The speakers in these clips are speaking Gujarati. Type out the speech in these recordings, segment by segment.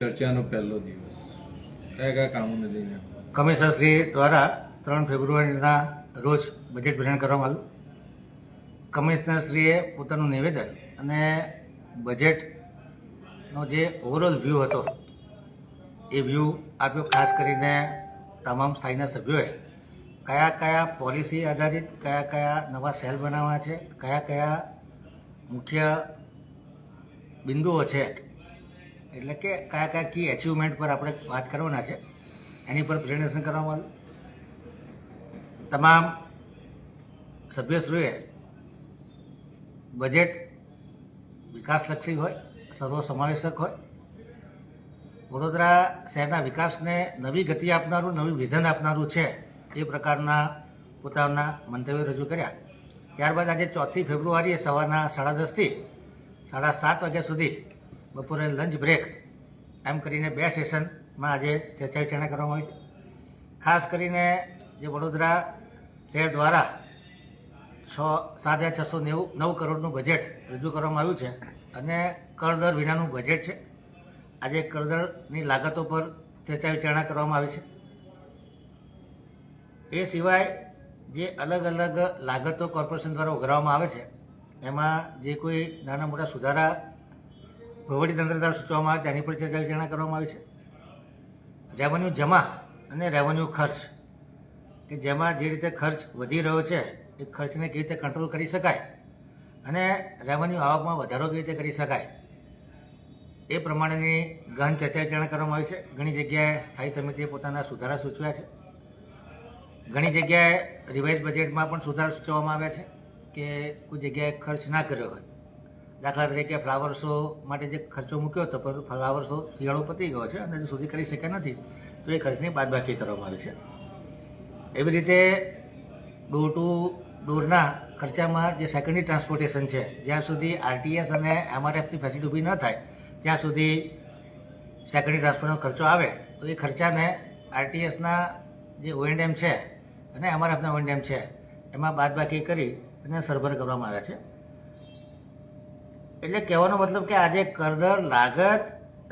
ચર્ચાનો પહેલો દિવસ કયા કયા કામોને લઈને કમિશનર શ્રી દ્વારા 3 ફેબ્રુઆરીના રોજ બજેટ વિતરણ કરવામાં આવ્યું. કમિશનરશ્રીએ પોતાનું નિવેદન અને બજેટનો જે ઓવરઓલ વ્યૂ હતો એ વ્યૂ આપ્યો. ખાસ કરીને તમામ સ્થાયીના સભ્યોએ કયા કયા પોલિસી આધારિત કયા કયા નવા સેલ બનાવવા છે, કયા કયા મુખ્ય બિંદુઓ છે, એટલે કે કયા કયા કી એચિવમેન્ટ પર આપણે વાત કરવાના છે એની પર પ્રેઝન્ટેશન કરવામાં આવ્યું. તમામ સભ્યશ્રીઓએ બજેટ વિકાસલક્ષી હોય, સર્વસમાવેશક હોય, વડોદરા શહેરના વિકાસને નવી ગતિ આપનારું, નવી વિઝન આપનારું છે એ પ્રકારના પોતાના મંતવ્યો રજૂ કર્યા. ત્યારબાદ આજે 4 ફેબ્રુઆરીએ સવારના 10:30 થી 7:30 વાગ્યા સુધી બપોરે લંચ બ્રેક એમ કરીને 2 સેશનમાં આજે ચર્ચા વિચારણા કરવામાં આવી છે. ખાસ કરીને જે વડોદરા શહેર દ્વારા 7,699 કરોડનું બજેટ રજૂ કરવામાં આવ્યું છે અને કરદર વિનાનું બજેટ છે. આજે કરદરની લાગતો પર ચર્ચા વિચારણા કરવામાં આવી છે. એ સિવાય જે અલગ અલગ લાગતો કોર્પોરેશન દ્વારા ઉઘરાવવામાં આવે છે એમાં જે કોઈ નાના મોટા સુધારા વહીવટીતંત્ર દ્વારા સૂચવવામાં આવે તેની પર ચર્ચા વિચારણા કરવામાં આવી છે. રેવન્યુ જમા અને રેવન્યુ ખર્ચ, કે જેમાં જે રીતે ખર્ચ વધી રહ્યો છે એ ખર્ચને કેવી રીતે કંટ્રોલ કરી શકાય અને રેવન્યુ આવકમાં વધારો કેવી રીતે કરી શકાય એ પ્રમાણેની ગહન ચર્ચા વિચારણા કરવામાં આવી છે. ઘણી જગ્યાએ સ્થાયી સમિતિએ પોતાના સુધારા સૂચવ્યા છે. ઘણી જગ્યાએ રિવાઇઝ બજેટમાં પણ સુધારા સૂચવવામાં આવ્યા છે કે કોઈ જગ્યાએ ખર્ચ ના કર્યો હોય. દાખલા તરીકે ફ્લાવર શો માટે જે ખર્ચો મૂક્યો હતો પરંતુ ફ્લાવર શો શિયાળો પતી ગયો છે અને હજુ સુધી કરી શક્યા નથી, તો એ ખર્ચની બાદબાકી કરવામાં આવી છે. એવી રીતે ડોર ટુ ડોરના ખર્ચામાં જે સેકન્ડરી ટ્રાન્સપોર્ટેશન છે, જ્યાં સુધી આરટીએસ અને એમઆરએફની ફેસિલિટી ઊભી ન થાય ત્યાં સુધી સેકન્ડરી ટ્રાન્સપોર્ટનો ખર્ચો આવે તો એ ખર્ચાને આરટીએસના જે ઓએનએમ છે અને એમઆરએફના ઓએનએમ છે એમાં બાદબાકી કરી અને સરભર કરવામાં આવ્યા છે. એટલે કહેવાનો મતલબ કે આજે કરદર, લાગત,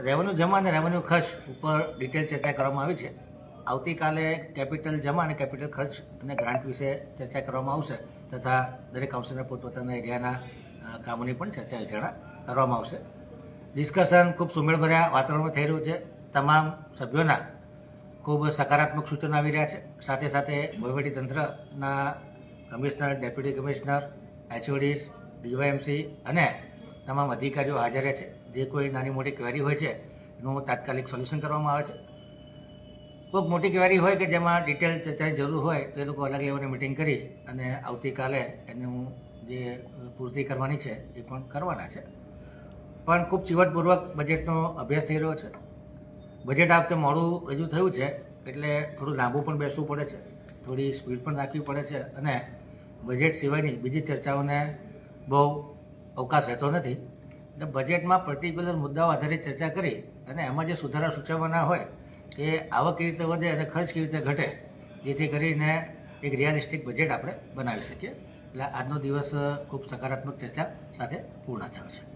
રેવન્યુ જમા અને રેવન્યુ ખર્ચ ઉપર ડિટેલ ચર્ચા કરવામાં આવી છે. આવતીકાલે કેપિટલ જમા અને કેપિટલ ખર્ચ અને ગ્રાન્ટ વિશે ચર્ચા કરવામાં આવશે તથા દરેક કાઉન્સિલર પોતપોતાના એરિયાના કામોની પણ ચર્ચા વિચારણા કરવામાં આવશે. ડિસ્કશન ખૂબ સુમેળભર્યા વાતાવરણમાં થઈ રહ્યું છે. તમામ સભ્યોના ખૂબ સકારાત્મક સૂચનો આવી રહ્યા છે. સાથે સાથે વહીવટીતંત્રના કમિશનર, ડેપ્યુટી કમિશનર, એચઓડીસ, ડીવાયએમસી અને તમામ અધિકારીઓ હાજર છે. જે કોઈ નાની મોટી ક્વેરી હોય છે એનું તાત્કાલિક સોલ્યુશન કરવામાં આવે છે. ખૂબ મોટી ક્વેરી હોય કે જેમાં ડિટેલ ચર્ચાની જરૂર હોય તો એ લોકો અલગ લેવલની મિટિંગ કરી અને આવતીકાલે એનું જે પૂર્તિ કરવાની છે એ પણ કરવાના છે. પણ ખૂબ ચીવટપૂર્વક બજેટનો અભ્યાસ થઈ રહ્યો છે. બજેટ આ વખતે મોડું રજૂ થયું છે એટલે થોડું લાંબુ પણ બેસવું પડે છે, થોડી સ્પીડ પણ રાખવી પડે છે અને બજેટ સિવાયની બીજી ચર્ચાઓને બહુ અવકાશ રહેતો નથી. એટલે બજેટમાં પર્ટિક્યુલર મુદ્દાઓ આધારિત ચર્ચા કરી અને એમાં જે સુધારા સૂચવવાના હોય કે આવક કેવી રીતે વધે અને ખર્ચ કેવી રીતે ઘટે, જેથી કરીને એક રિયાલિસ્ટિક બજેટ આપણે બનાવી શકીએ. એટલે આજનો દિવસ ખૂબ સકારાત્મક ચર્ચા સાથે પૂર્ણ થયો છે.